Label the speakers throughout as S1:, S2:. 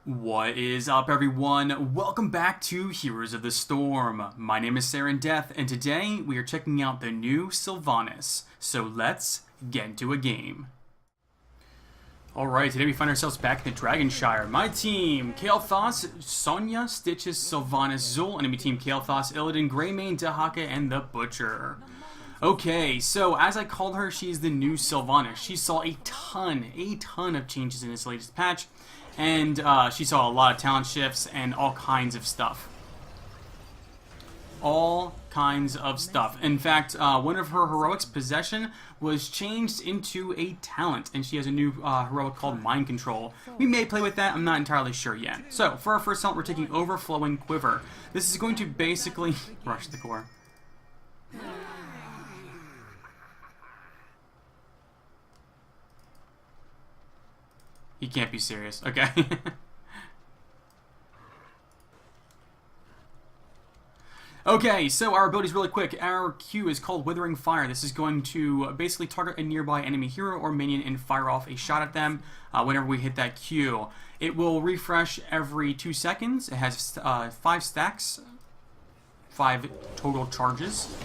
S1: What is up, everyone? Welcome back to Heroes of the Storm. My name is Saren Death, and today we are checking out the new Sylvanas. So let's get into a game. Alright, today we find ourselves back in the Dragonshire. My team, Kael'thas, Sonya, Stitches, Sylvanas, Zul. Enemy team, Kael'thas, Illidan, Greymane, Dahaka, and the Butcher. Okay, so as I called her, she's the new Sylvanas. She saw a ton of changes in this latest patch. And she saw a lot of talent shifts and all kinds of stuff. All kinds of stuff. In fact, one of her heroics, Possession, was changed into a talent. And she has a new heroic called Mind Control. We may play with that, I'm not entirely sure yet. So, for our first talent, we're taking Overflowing Quiver. This is going to basically rush the core. He can't be serious. Okay. Okay, so our abilities really quick. Our Q is called Withering Fire. This is going to basically target a nearby enemy hero or minion and fire off a shot at them whenever we hit that Q. It will refresh every 2 seconds. It has 5 stacks, 5 total charges.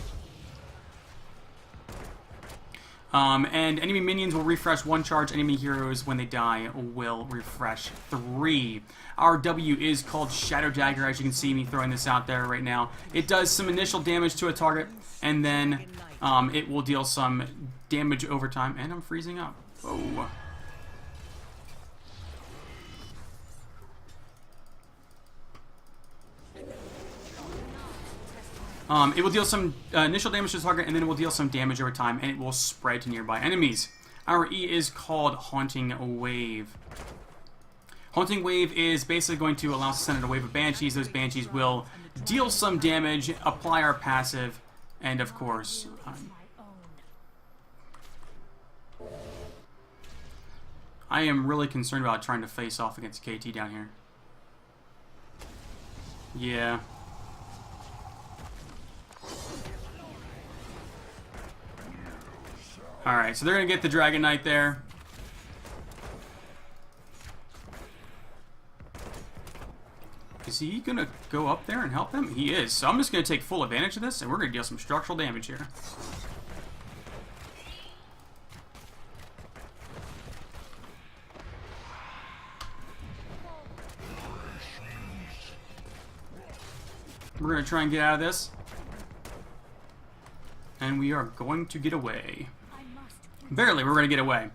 S1: And enemy minions will refresh 1 charge. Enemy heroes, when they die, will refresh 3. Our W is called Shadow Dagger, as you can see me throwing this out there right now. It does some initial damage to a target, and then it will deal some damage over time. And I'm freezing up. Oh. It will deal some initial damage to the target, and then it will deal some damage over time, and it will spread to nearby enemies. Our E is called Haunting Wave. Haunting Wave is basically going to allow us to send out a wave of Banshees. Those Banshees will deal some damage, apply our passive, and of course... I am really concerned about trying to face off against KT down here. Yeah. Alright, so they're going to get the Dragon Knight there. Is he going to go up there and help them? He is. So I'm just going to take full advantage of this, and we're going to deal some structural damage here. We're going to try and get out of this. And we are going to get away. Barely, we're going to get away.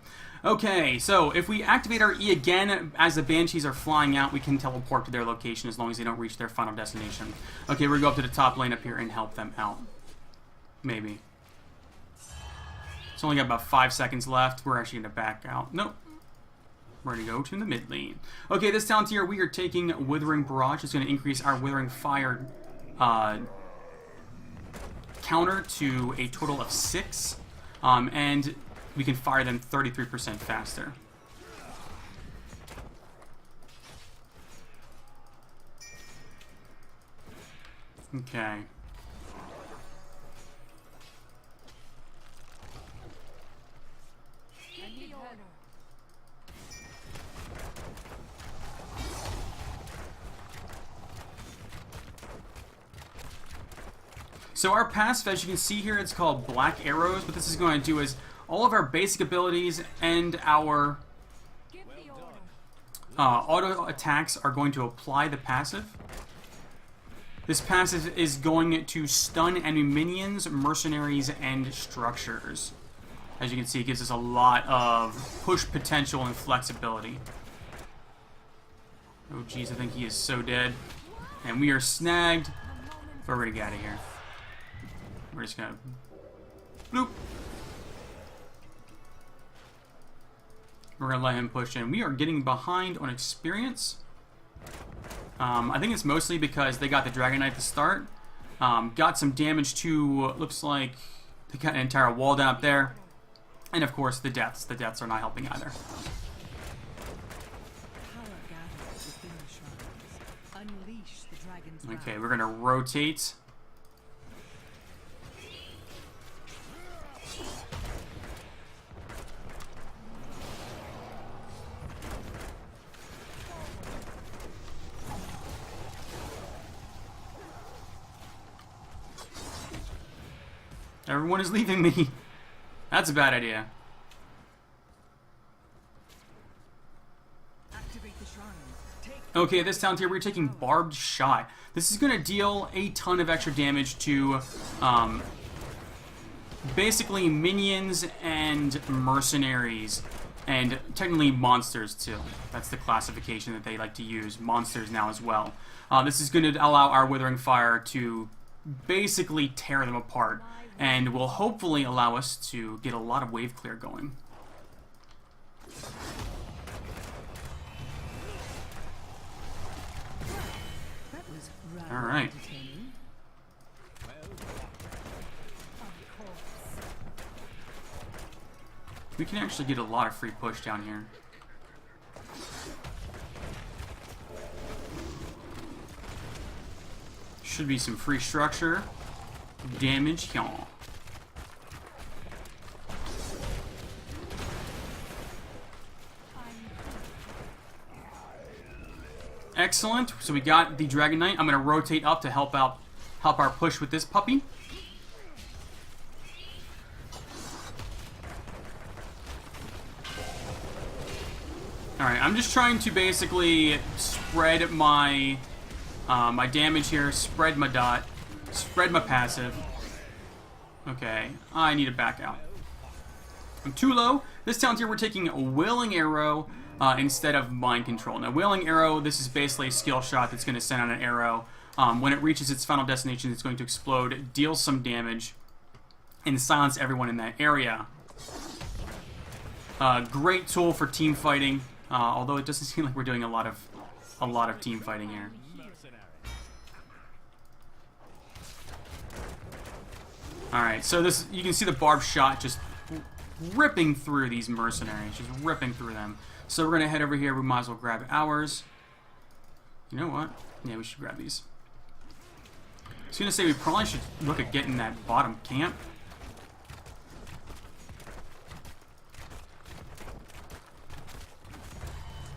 S1: Okay, so if we activate our E again, as the Banshees are flying out, we can teleport to their location as long as they don't reach their final destination. Okay, we're going to go up to the top lane up here and help them out. Maybe. It's only got about 5 seconds left. We're actually going to back out. Nope. We're going to go to the mid lane. Okay, this talent here, we are taking Withering Barrage. It's going to increase our Withering Fire counter to a total of 6. And we can fire them 33% faster. Okay. So our passive, as you can see here, it's called Black Arrows. What this is going to do is all of our basic abilities and our auto attacks are going to apply the passive. This passive is going to stun enemy minions, mercenaries, and structures. As you can see, it gives us a lot of push potential and flexibility. Oh jeez, I think he is so dead. And we are snagged. But we're going to get out of here. We're just going to... bloop. We're going to let him push in. We are getting behind on experience. I think it's mostly because they got the Dragon Knight to start. Got some damage to, looks like, they got an entire wall down up there. And of course, the deaths. The deaths are not helping either. Okay, we're going to rotate. Everyone is leaving me. That's a bad idea. Okay, this down here, we're taking Barbed Shot. This is going to deal a ton of extra damage to basically minions and mercenaries. And technically monsters, too. That's the classification that they like to use. Monsters now as well. This is going to allow our Withering Fire to basically tear them apart. And will hopefully allow us to get a lot of wave clear going. Alright. We can actually get a lot of free push down here. Should be some free structure. Damage here. Excellent. So we got the Dragon Knight. I'm going to rotate up to help our push with this puppy. Alright, I'm just trying to basically spread my my damage here, spread my dot, spread my passive. Okay, I need to back out. I'm too low. This talent here, we're taking a Wailing Arrow instead of Mind Control. Now, Wailing Arrow, this is basically a skill shot that's going to send out an arrow. When it reaches its final destination, it's going to explode, deal some damage, and silence everyone in that area. Great tool for team fighting. Although it doesn't seem like we're doing a lot of team fighting here. Alright, so this, you can see the Barbed Shot just ripping through these mercenaries, just ripping through them. So we're gonna head over here, we might as well grab ours. You know what? Yeah, we should grab these. I was gonna say we probably should look at getting that bottom camp.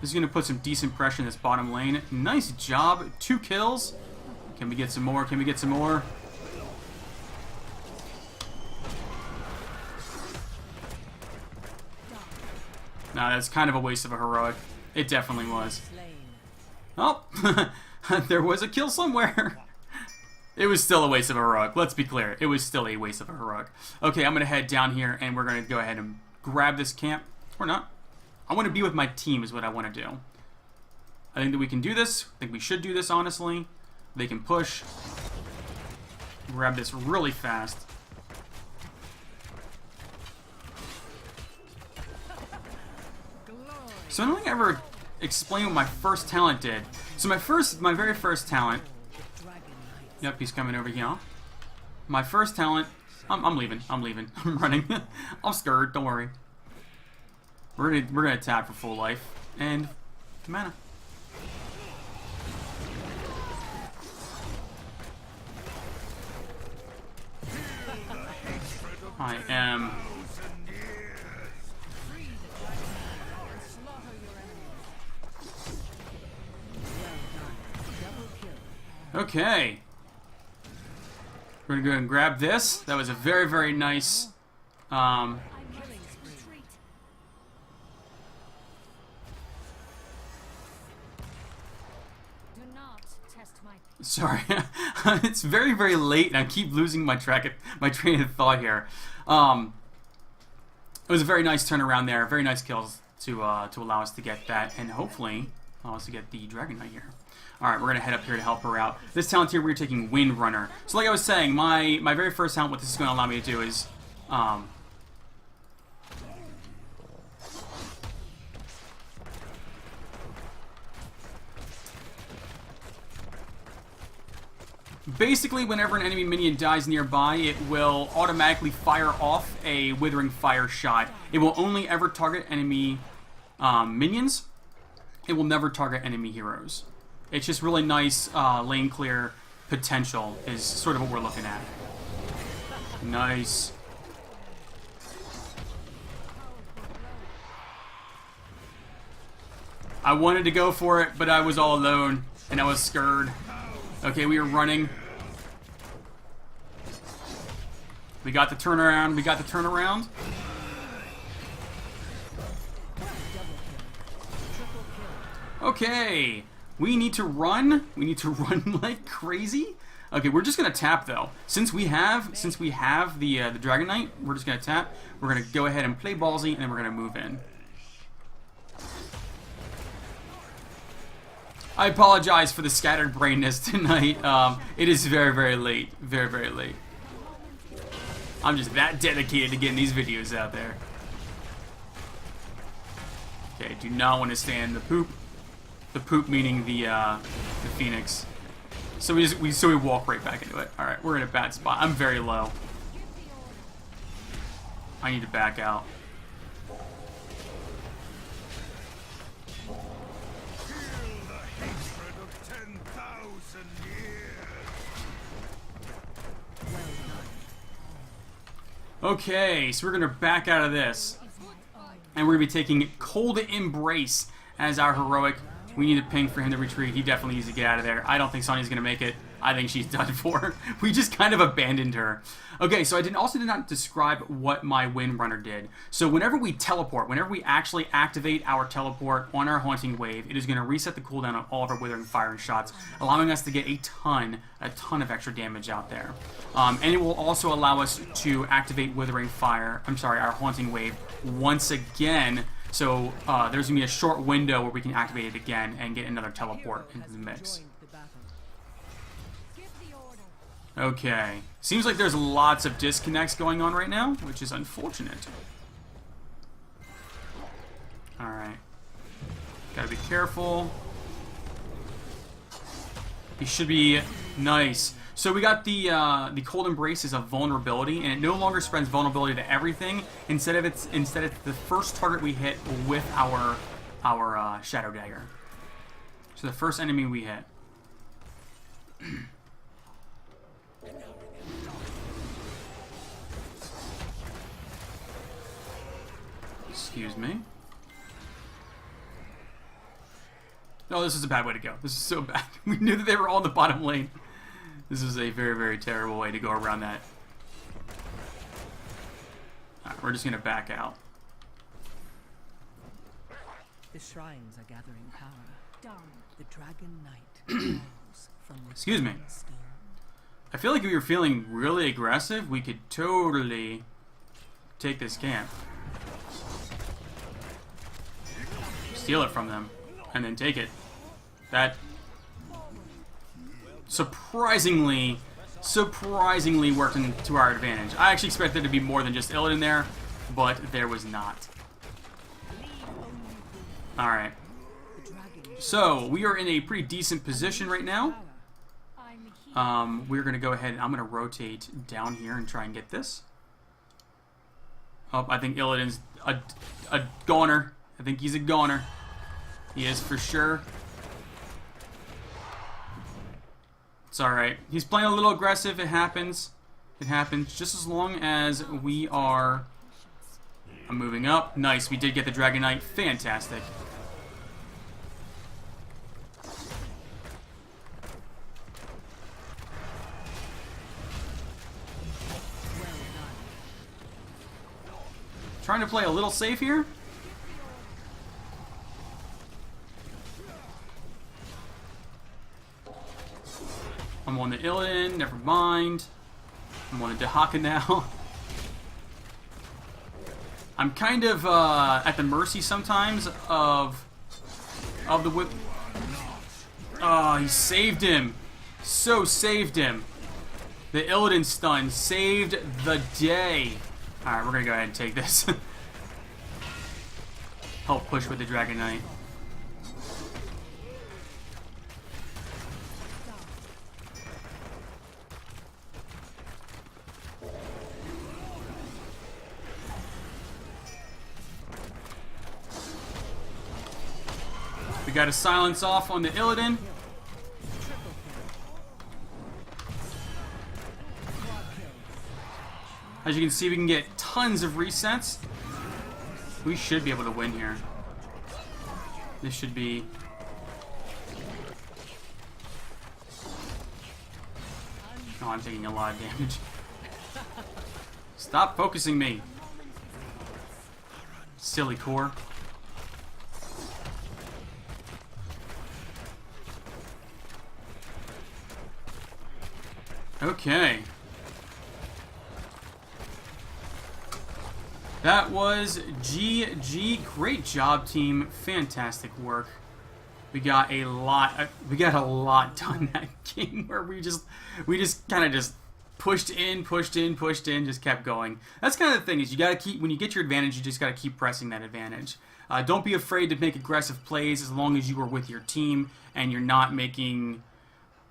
S1: This is going to put some decent pressure in this bottom lane. Nice job. 2 kills. Can we get some more? Can we get some more? Nah, that's kind of a waste of a heroic. It definitely was. Oh, there was a kill somewhere. It was still a waste of a heroic. Let's be clear. It was still a waste of a heroic. Okay, I'm going to head down here and we're going to go ahead and grab this camp. Or not. I want to be with my team is what I want to do. I think that we can do this. I think we should do this, honestly. They can push. Grab this really fast. So I don't think I ever explained what my first talent did. So my very first talent... Yep, he's coming over here. My first talent... I'm leaving. I'm running. I'm scared. Don't worry. We're gonna attack for full life and mana. I am. Okay. We're gonna go ahead and grab this. That was a very, very nice. Sorry, it's very, very late, and I keep losing my train of thought here. It was a very nice turnaround there, very nice kills to allow us to get that, and hopefully allow us to get the Dragon Knight here. All right, we're gonna head up here to help her out. This talent here, we're taking Wind Runner. So, like I was saying, my very first talent, what this is going to allow me to do is, basically, whenever an enemy minion dies nearby, it will automatically fire off a Withering Fire shot. It will only ever target enemy minions. It will never target enemy heroes. It's just really nice lane clear potential is sort of what we're looking at. Nice. I wanted to go for it, but I was all alone, and I was scared. Okay, we are running. We got the turnaround. We got the turnaround. Okay. We need to run. We need to run like crazy. Okay, we're just gonna tap though. Since we have the Dragon Knight, we're just gonna tap. We're gonna go ahead and play ballsy, and then we're gonna move in. I apologize for the scattered brainness tonight. It is very, very late. Very, very late. I'm just that dedicated to getting these videos out there. Okay, do not want to stand the poop. The poop meaning the Phoenix. So we walk right back into it. All right, we're in a bad spot. I'm very low. I need to back out. Okay, so we're gonna back out of this, and we're gonna be taking Cold Embrace as our heroic. We need a ping for him to retreat. He definitely needs to get out of there. I don't think Sonya's gonna make it. I think she's done for. We just kind of abandoned her. Okay, so I also did not describe what my Windrunner did. So whenever we teleport, whenever we actually activate our teleport on our Haunting Wave, it is going to reset the cooldown on all of our Withering Fire shots, allowing us to get a ton of extra damage out there. And it will also allow us to activate Withering Fire, our Haunting Wave once again. So there's going to be a short window where we can activate it again and get another teleport into the mix. Okay. Seems like there's lots of disconnects going on right now, which is unfortunate. Alright. Gotta be careful. He should be nice. So we got the Cold Embrace is a vulnerability, and it no longer spreads vulnerability to everything. Instead it's the first target we hit with our Shadow Dagger. So the first enemy we hit. Excuse me. No, this is a bad way to go. This is so bad. We knew that they were all in the bottom lane. This is a very, very terrible way to go around that. Alright, we're just gonna back out.
S2: The shrines are gathering power. Down. The Dragon Knight from the
S1: Excuse me.
S2: stone.
S1: I feel like if we were feeling really aggressive, we could totally take this camp. Steal it from them, and then take it. That surprisingly worked to our advantage. I actually expected there to be more than just Illidan there, but there was not. Alright. So, we are in a pretty decent position right now. We're going to go ahead and I'm going to rotate down here and try and get this. Oh, I think Illidan's a goner. I think he's a goner. He is for sure. It's alright. He's playing a little aggressive. It happens. It happens. Just as long as we are moving up. Nice. We did get the Dragon Knight. Fantastic. Trying to play a little safe here. I'm on the Illidan, never mind. I'm on the Dehaka now. I'm kind of at the mercy sometimes of the whip. Oh, he saved him. So saved him. The Illidan stun saved the day. Alright, we're gonna go ahead and take this. Help push with the Dragon Knight. We got a silence off on the Illidan. As you can see, we can get tons of resets. We should be able to win here. This should be... Oh, I'm taking a lot of damage. Stop focusing me. Silly core. Okay. That was GG. Great job, team. Fantastic work. We got a lot done that game where we just kind of just pushed in, just kept going. That's kind of the thing, is you got to keep, when you get your advantage, you just got to keep pressing that advantage. Don't be afraid to make aggressive plays as long as you are with your team and you're not making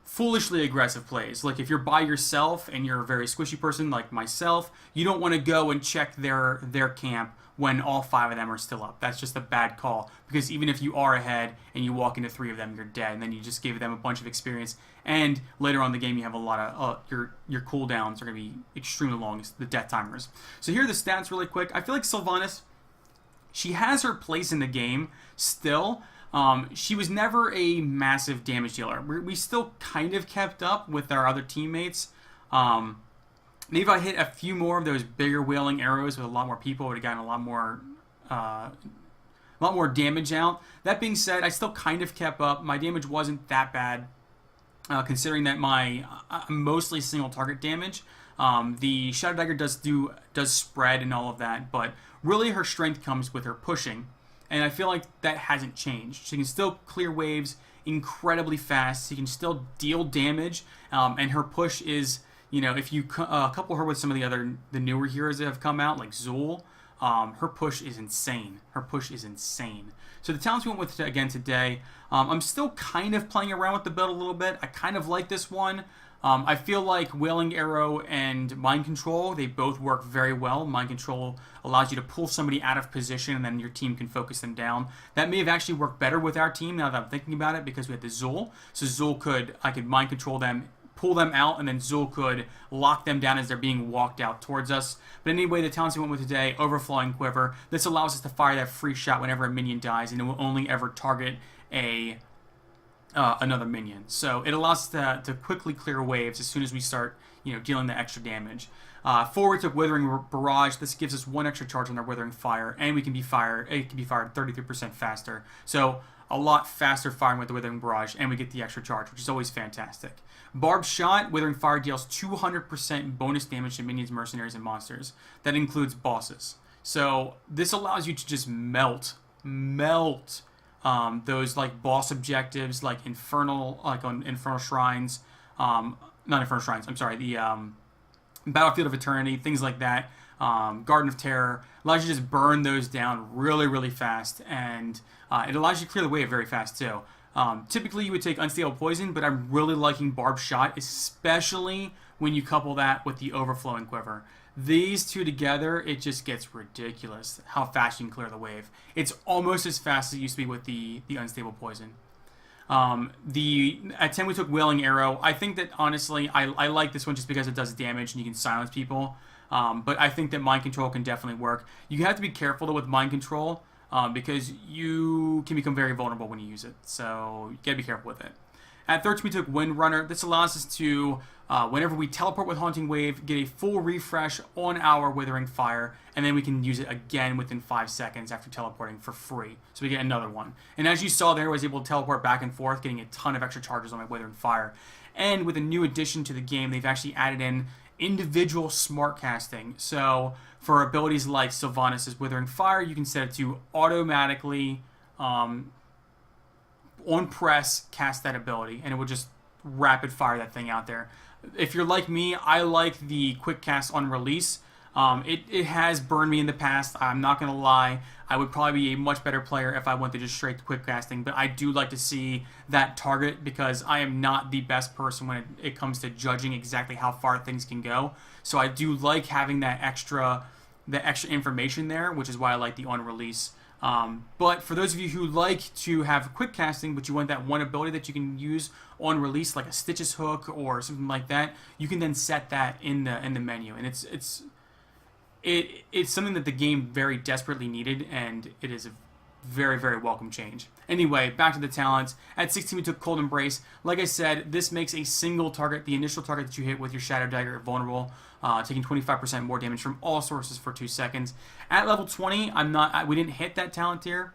S1: foolishly aggressive plays. Like if you're by yourself and you're a very squishy person like myself, you don't want to go and check their camp when all 5 of them are still up. That's just a bad call, because even if you are ahead and you walk into 3 of them, you're dead, and then you just gave them a bunch of experience, and later on in the game you have a lot of your cooldowns are going to be extremely long, the death timers. So here are the stats really quick. I feel like Sylvanas, she has her place in the game still. She was never a massive damage dealer. We still kind of kept up with our other teammates. Maybe if I hit a few more of those bigger wailing arrows with a lot more people, I would have gotten a lot more damage out. That being said, I still kind of kept up. My damage wasn't that bad, considering that my mostly single target damage. The Shadow Dagger does spread and all of that, but really her strength comes with her pushing, and I feel like that hasn't changed. She can still clear waves incredibly fast. She can still deal damage, and her push is, you know, if you couple her with some of the newer heroes that have come out, like Zul, her push is insane. So the talents we went with again today, I'm still kind of playing around with the build a little bit. I kind of like this one. I feel like Wailing Arrow and Mind Control, they both work very well. Mind Control allows you to pull somebody out of position and then your team can focus them down. That may have actually worked better with our team now that I'm thinking about it, because we had the Zul. So Zul I could Mind Control them, pull them out, and then Zul could lock them down as they're being walked out towards us. But anyway, the talents we went with today, Overflowing Quiver. This allows us to fire that free shot whenever a minion dies, and it will only ever target another minion. So it allows us to quickly clear waves as soon as we start, you know, dealing the extra damage. Forward we took Withering Barrage. This gives us 1 extra charge on our Withering Fire, and it can be fired 33% faster. So a lot faster firing with the Withering Barrage, and we get the extra charge, which is always fantastic. Barbed Shot, Withering Fire deals 200% bonus damage to minions, mercenaries, and monsters. That includes bosses. So this allows you to just melt those like boss objectives, like on Infernal Shrines, not Infernal Shrines, I'm sorry, the Battlefield of Eternity, things like that. Garden of Terror allows you to just burn those down really fast, and it allows you to clear the wave very fast too. Typically you would take Unstable Poison, but I'm really liking Barbed Shot, especially when you couple that with the Overflowing Quiver. These two together, it just gets ridiculous how fast you can clear the wave. It's almost as fast as it used to be with the Unstable Poison. At 10 we took Wailing Arrow. I think that honestly, I like this one just because it does damage and you can silence people. But I think that Mind Control can definitely work. You have to be careful though with Mind Control, because you can become very vulnerable when you use it. So you gotta be careful with it. At 13 we took Windrunner. This allows us to, whenever we teleport with Haunting Wave, get a full refresh on our Withering Fire, and then we can use it again within 5 seconds after teleporting for free. So we get another one. And as you saw there, I was able to teleport back and forth, getting a ton of extra charges on my Withering Fire. And with a new addition to the game, they've actually added in individual smart casting. So for abilities like Sylvanas' Withering Fire, you can set it to automatically on press cast that ability, and it will just rapid fire that thing out there. If you're like me, I like the quick cast on release. It has burned me in the past, I'm not gonna lie. I would probably be a much better player if I went to just straight to quick casting, but I do like to see that target because I am not the best person when it comes to judging exactly how far things can go. So I do like having that extra information there, which is why I like the on release. But for those of you who like to have quick casting, but you want that one ability that you can use on release, like a Stitches hook or something like that, you can then set that in the menu, and it's something that the game very desperately needed, and it is very, very welcome change. Anyway, back to the talents. At 16, we took Cold Embrace. Like I said, this makes a single target, the initial target that you hit with your Shadow Dagger, vulnerable, taking 25% more damage from all sources for 2 seconds. At level 20, we didn't hit that talent tier.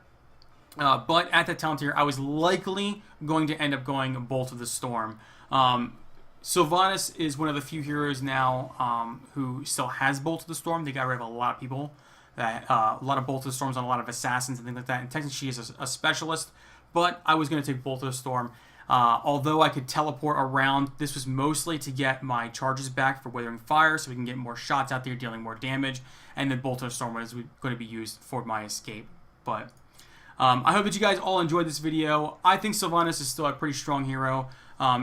S1: But at that talent tier, I was likely going to end up going Bolt of the Storm. Sylvanas is one of the few heroes now who still has Bolt of the Storm. They got rid of a lot of people. A lot of Bolt of the Storms on a lot of assassins and things like that. And technically she is a specialist, but I was going to take Bolt of the Storm. Although I could teleport around, this was mostly to get my charges back for Withering Fire, so we can get more shots out there, dealing more damage. And then Bolt of the Storm was going to be used for my escape. But I hope that you guys all enjoyed this video. I think Sylvanas is still a pretty strong hero.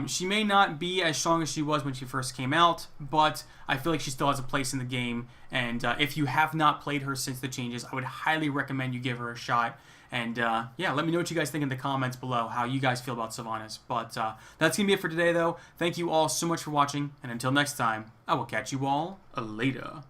S1: She may not be as strong as she was when she first came out, but I feel like she still has a place in the game. And if you have not played her since the changes, I would highly recommend you give her a shot. And yeah, let me know what you guys think in the comments below, how you guys feel about Sylvanas. But that's going to be it for today, though. Thank you all so much for watching, and until next time, I will catch you all later.